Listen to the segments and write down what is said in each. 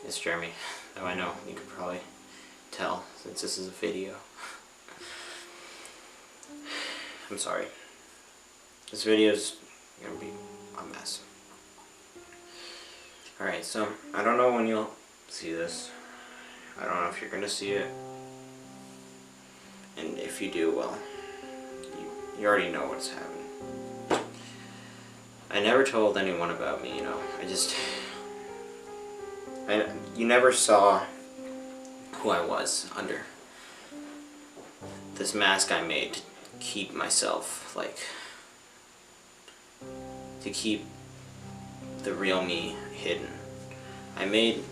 It's Jeremy, though I know you could probably tell since this is a video. I'm sorry. This video is gonna be a mess. Alright, so I don't know when you'll see this. I don't know if you're gonna see it. And if you do, well, you already know what's happening. I never told anyone about me, you know. You never saw who I was under this mask I made to keep myself, like, to keep the real me hidden. I made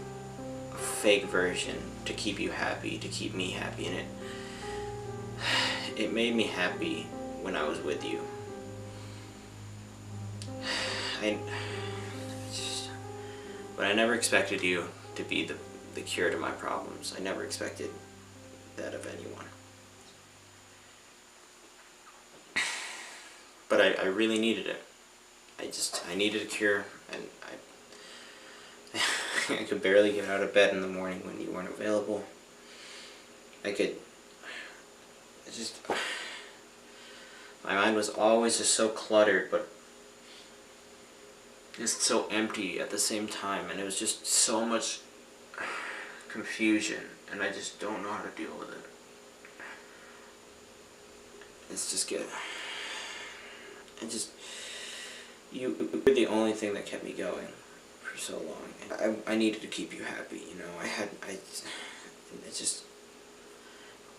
a fake version to keep you happy, to keep me happy, and it made me happy when I was with you. But I never expected you to be the cure to my problems. I never expected that of anyone. But I really needed it. I needed a cure, and I could barely get out of bed in the morning when you weren't available. My mind was always just so cluttered, but just so empty at the same time, and it was just so much confusion, and I just don't know how to deal with it. You were the only thing that kept me going for so long. And I needed to keep you happy, you know.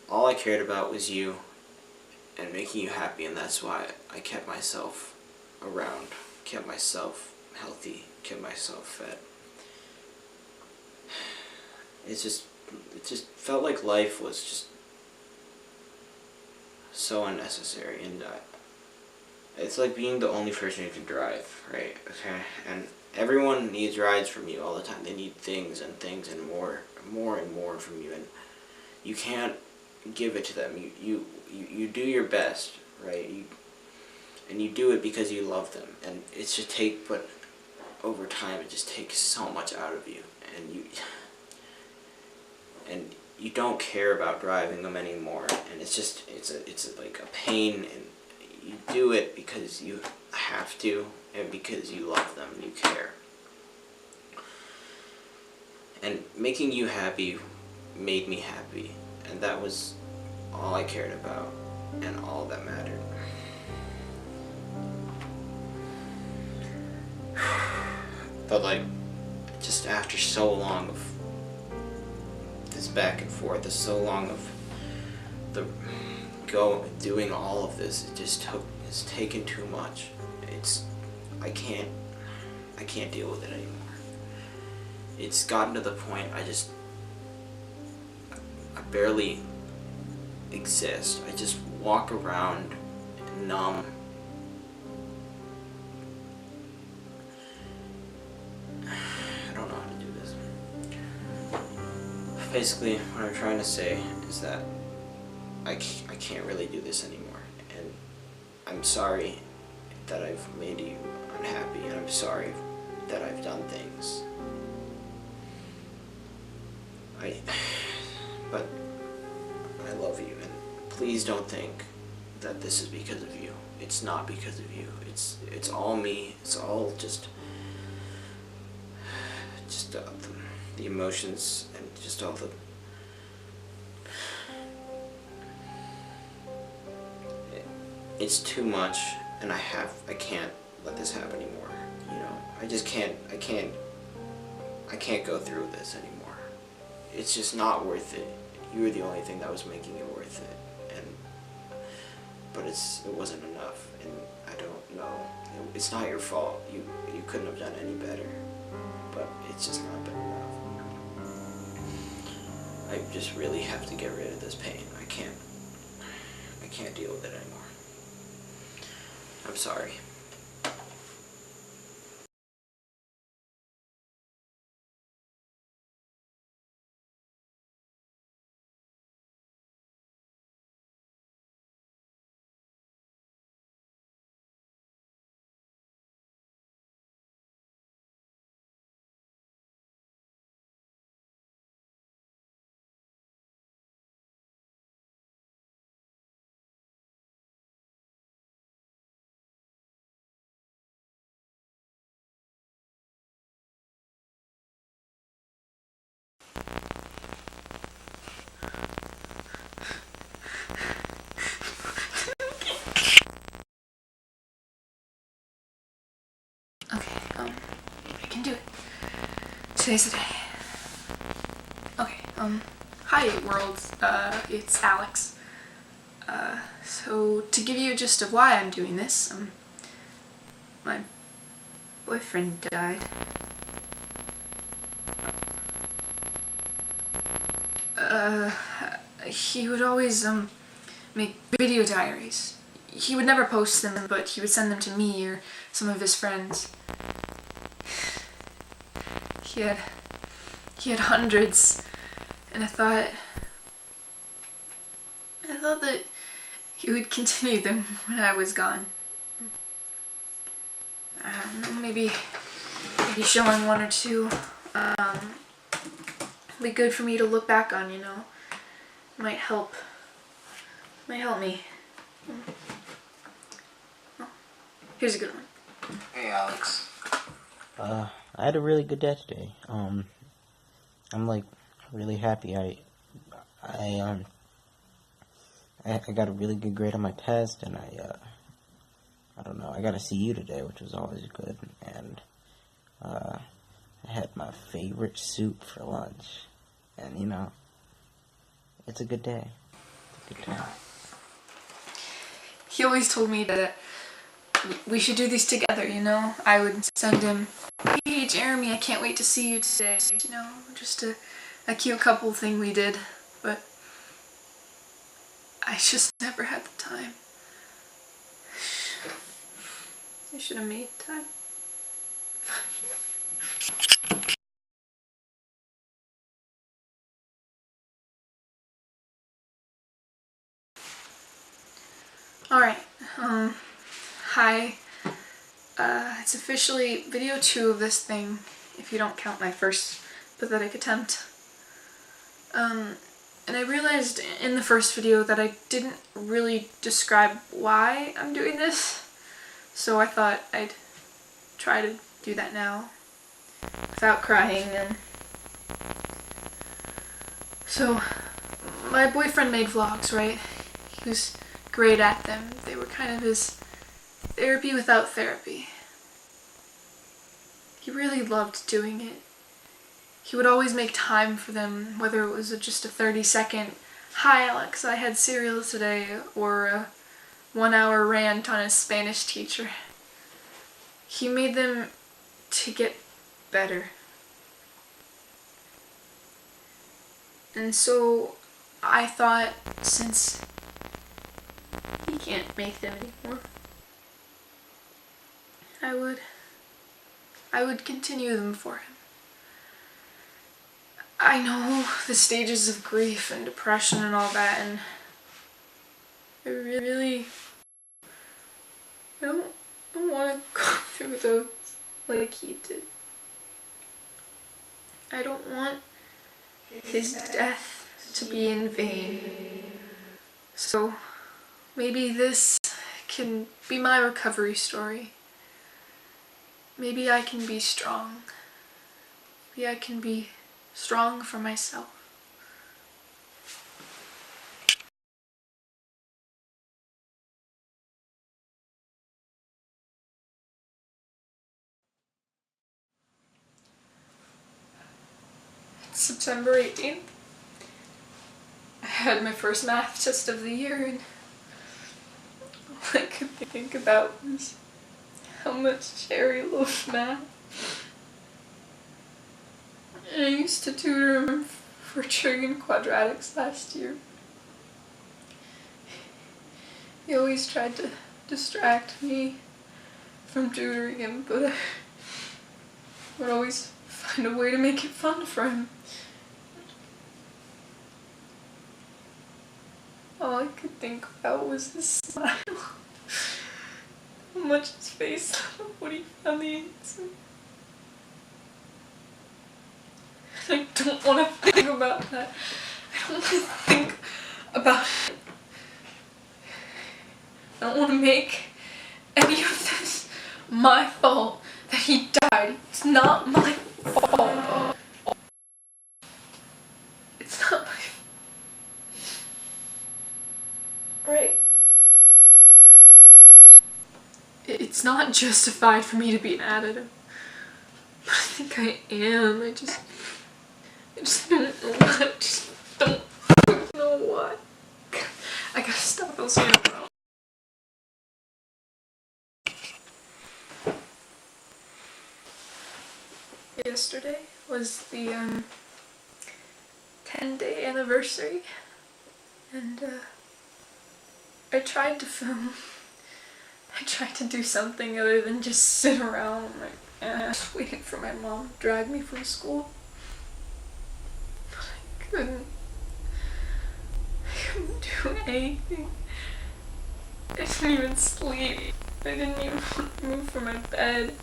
All I cared about was you and making you happy, and that's why I kept myself around, kept myself healthy, kept myself fed. It just felt like life was just so unnecessary, and it's like being the only person who can drive, right? Okay, and everyone needs rides from you all the time. They need things and things and more and more from you, and you can't give it to them. You do your best, right? And you do it because you love them, and it's just but over time it just takes so much out of you, and you don't care about driving them anymore, and it's like a pain, and you do it because you have to, and because you love them and you care. And making you happy made me happy, and that was all I cared about and all that mattered. But like, just after so long of this back and forth, so long of doing all of this, it's taken too much. I can't deal with it anymore. It's gotten to the point I barely exist. I just walk around numb. I don't know how to do this. Basically, what I'm trying to say is that I can't really do this anymore, and I'm sorry that I've made you unhappy, and I'm sorry that I've done things. But I love you, and please don't think that this is because of you. It's not because of you. It's all me. It's all just the emotions, and just all the it's too much, and I can't let this happen anymore. You know, I can't go through with this anymore. It's just not worth it. You were the only thing that was making it worth it, but it wasn't enough, and I don't know. It's not your fault. You couldn't have done any better, but it's just not been enough. I just really have to get rid of this pain. I can't deal with it anymore. I'm sorry. can do it. Today's the day. Okay, hi world, it's Alex. So to give you a gist of why I'm doing this, my boyfriend died. He would always, make video diaries. He would never post them, but he would send them to me or some of his friends. He had hundreds, and I thought that he would continue them when I was gone. I don't know, maybe showing one or two, be good for me to look back on, you know. Might help me. Oh, here's a good one. Hey, Alex. I had a really good day today. I'm like really happy. I got a really good grade on my test, and I don't know, I got to see you today, which was always good, and I had my favorite soup for lunch, and you know, it's a good day. It's a good day. He always told me that we should do these together, you know? I would send him, hey Jeremy, I can't wait to see you today, you know, just a cute couple thing we did, but I just never had the time. I should have made time. Alright, hi. It's officially video 2 of this thing, if you don't count my first pathetic attempt. And I realized in the first video that I didn't really describe why I'm doing this, so I thought I'd try to do that now without crying. And so my boyfriend made vlogs, right? He was great at them. They were kind of his therapy without therapy. He really loved doing it. He would always make time for them, whether it was just a 30-second, "Hi Alex, I had cereal today," or a 1-hour rant on his Spanish teacher. He made them to get better. And so I thought, since he can't make them anymore, I would continue them for him. I know the stages of grief and depression and all that, and I don't want to go through those like he did. I don't want his death to be in vain. So maybe this can be my recovery story. Maybe I can be strong. Maybe I can be strong for myself. It's September 18th. I had my first math test of the year, and all I could think about was how much Jerry loved math. And I used to tutor him for trig and quadratics last year. He always tried to distract me from tutoring him, but I would always find a way to make it fun for him. All I could think about was his smile. How much his face when he found the answer. I don't want to think about that. I don't want to think about it. I don't want to make any of this my fault that he died. It's not my fault. It's not my fault. Right? It's not justified for me to be mad at him. But like I am. I just don't know what. I just don't know what. I gotta stop listening around. Yesterday was the 10-day anniversary, and I tried to film. I tried to do something other than just sit around waiting for my mom to drag me from school. But I couldn't do anything. I didn't even sleep. I didn't even want to move from my bed.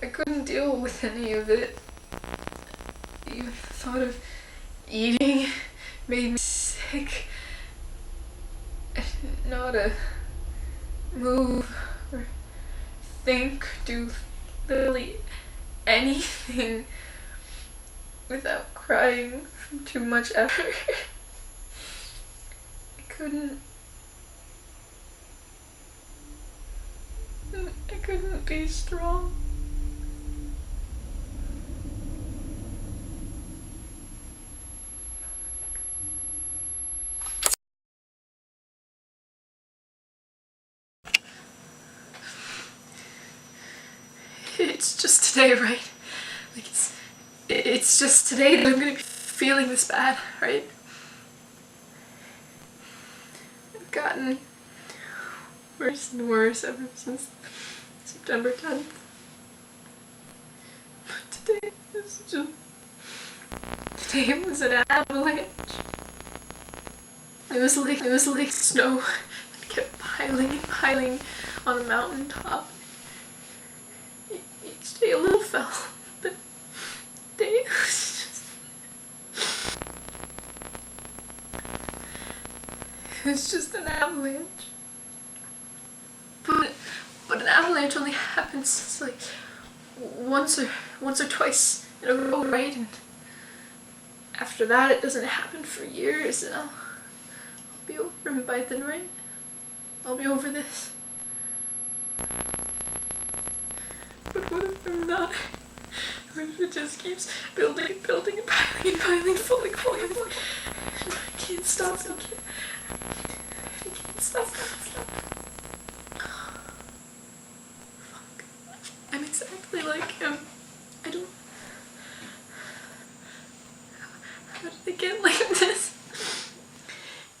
I couldn't deal with any of it. Even the thought of eating made me sick. I didn't know how to move or think, do literally anything without crying from too much effort. I couldn't be strong. It's just today, right? Like it's just today that I'm gonna be feeling this bad, right? I've gotten worse and worse ever since September 10th. But today it was an avalanche. It was like snow that kept piling and piling on a mountaintop. Each day a little fell, but today it was just an avalanche. But an avalanche only happens like once or twice in a row, right? And after that, it doesn't happen for years, and I'll be over and by then, right? I'll be over this. But what if I'm not? What if it just keeps building and piling and falling? I can't stop. I can't stop. I'm exactly like him. I don't... How did I get like this?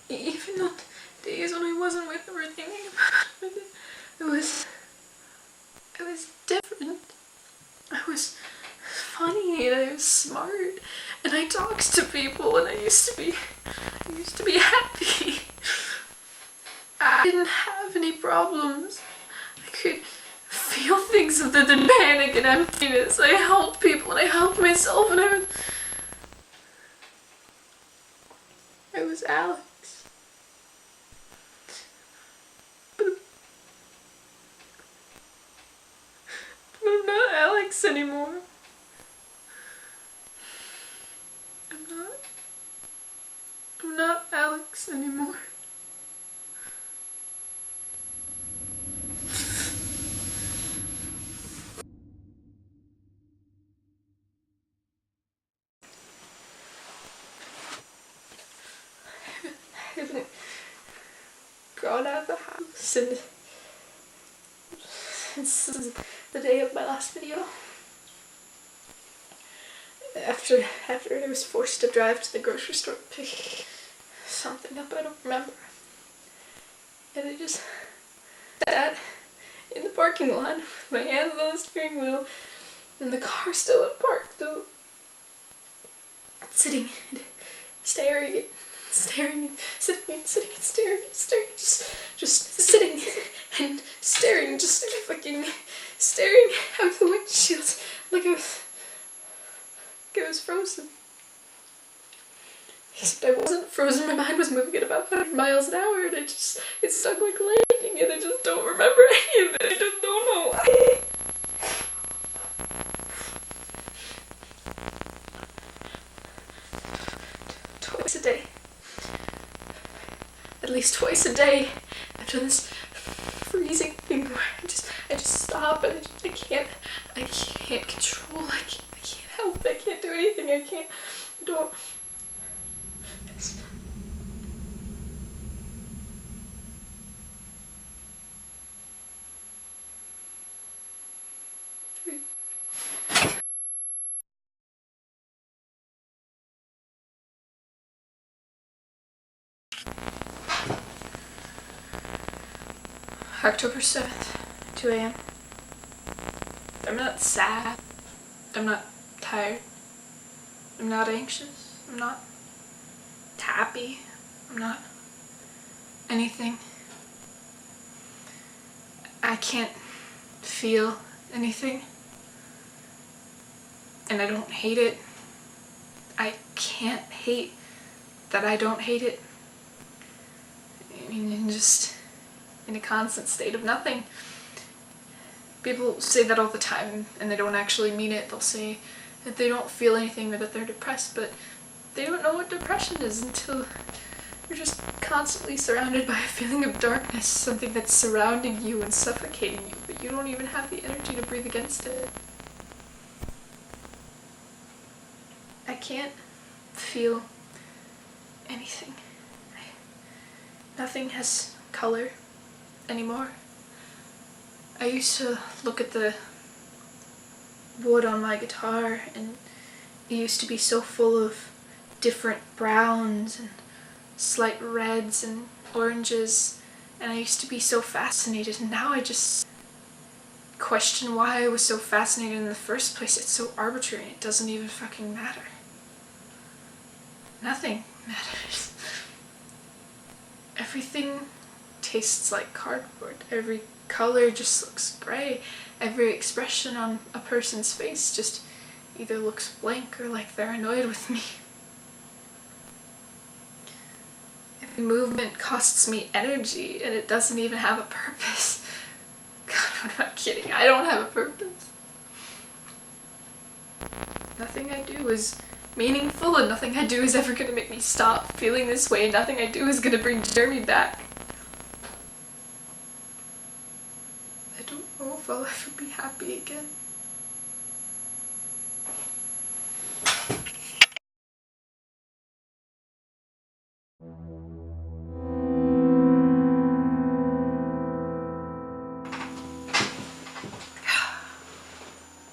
Even on days when I wasn't with him or thinking about it, I was different. I was funny and I was smart and I talked to people and I used to be happy. I didn't have any problems. I could feel things other than panic and emptiness. I helped people and I helped myself, and I was Alex. But I'm not Alex anymore. I'm not Alex anymore. I haven't gone out of the house since the day of my last video. After I was forced to drive to the grocery store to pick something up I don't remember. And I just sat in the parking lot with my hands on the steering wheel and the car still parked, though. Sitting and staring, sitting and staring, just sitting and staring, just fucking staring out the windshield like I was frozen. Except I wasn't frozen, my mind was moving at about 100 miles an hour and it stuck like lightning and I just don't remember any of it. I just don't know why. least twice a day after this freezing thing where I just stop and I can't control, I can't help, I can't do anything, I don't. October 7th, 2 a.m. I'm not sad. I'm not tired. I'm not anxious. I'm not happy. I'm not anything. I can't feel anything. And I don't hate it. I can't hate that I don't hate it. I mean, I'm just in a constant state of nothing. People say that all the time and they don't actually mean it. They'll say that they don't feel anything or that they're depressed, but they don't know what depression is until you're just constantly surrounded by a feeling of darkness, something that's surrounding you and suffocating you, but you don't even have the energy to breathe against it. I can't feel anything. Nothing has color anymore. I used to look at the wood on my guitar and it used to be so full of different browns and slight reds and oranges, and I used to be so fascinated, and now I just question why I was so fascinated in the first place. It's so arbitrary and it doesn't even fucking matter. Nothing matters. Everything tastes like cardboard. Every color just looks gray. Every expression on a person's face just either looks blank or like they're annoyed with me. Every movement costs me energy and it doesn't even have a purpose. God, I'm not kidding. I don't have a purpose. Nothing I do is meaningful and nothing I do is ever going to make me stop feeling this way. Nothing I do is going to bring Jeremy back. I don't know if I'll ever be happy again.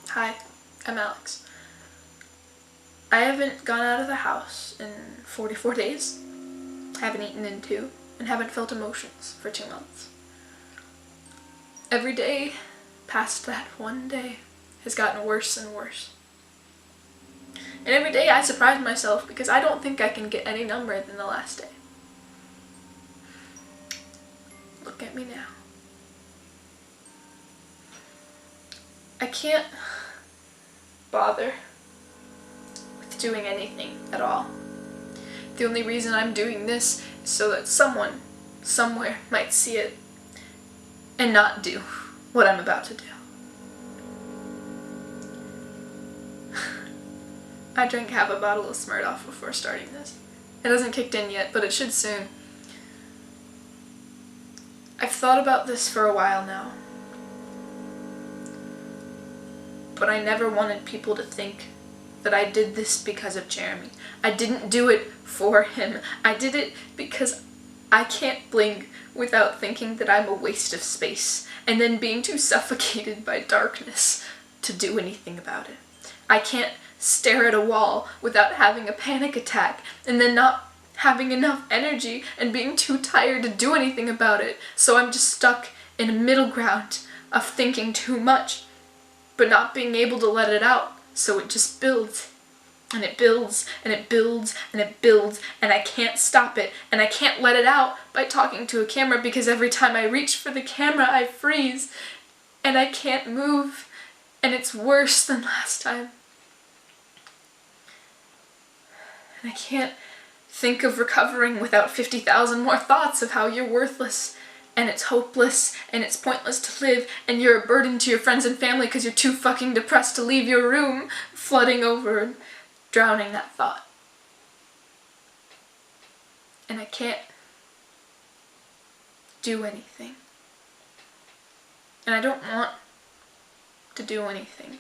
Hi, I'm Alex. I haven't gone out of the house in 44 days, haven't eaten in 2, and haven't felt emotions for 2 months. Every day past that one day has gotten worse and worse. And every day I surprise myself because I don't think I can get any number than the last day. Look at me now. I can't bother with doing anything at all. The only reason I'm doing this is so that someone, somewhere, might see it and not do what I'm about to do. I drank half a bottle of Smirnoff before starting this. It hasn't kicked in yet, but it should soon. I've thought about this for a while now. But I never wanted people to think that I did this because of Jeremy. I didn't do it for him. I did it because I can't blink without thinking that I'm a waste of space and then being too suffocated by darkness to do anything about it. I can't stare at a wall without having a panic attack and then not having enough energy and being too tired to do anything about it. So I'm just stuck in a middle ground of thinking too much but not being able to let it out, so it just builds, and it builds, and it builds, and it builds, and I can't stop it, and I can't let it out by talking to a camera because every time I reach for the camera I freeze, and I can't move, and it's worse than last time. And I can't think of recovering without 50,000 more thoughts of how you're worthless, and it's hopeless, and it's pointless to live, and you're a burden to your friends and family because you're too fucking depressed to leave your room, flooding over and drowning that thought. And I can't do anything. And I don't want to do anything.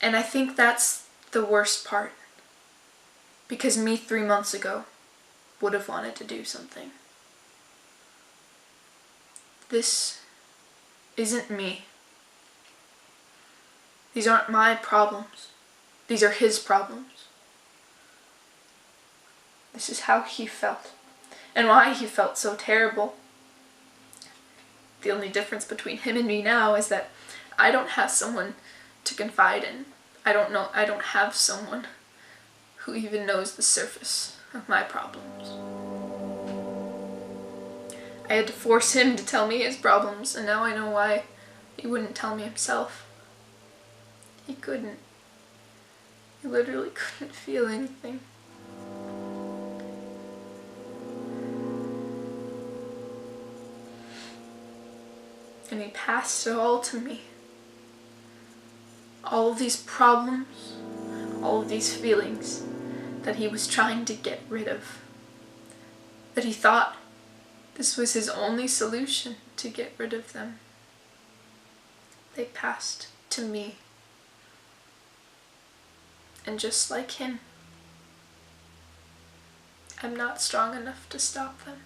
And I think that's the worst part. Because me 3 months ago would have wanted to do something. This isn't me. These aren't my problems. These are his problems. This is how he felt, and why he felt so terrible. The only difference between him and me now is that I don't have someone to confide in. I don't have someone who even knows the surface of my problems. I had to force him to tell me his problems, and now I know why he wouldn't tell me himself. He couldn't. He literally couldn't feel anything. And he passed it all to me. All of these problems, all of these feelings that he was trying to get rid of. That he thought this was his only solution to get rid of them. They passed to me. And just like him, I'm not strong enough to stop them.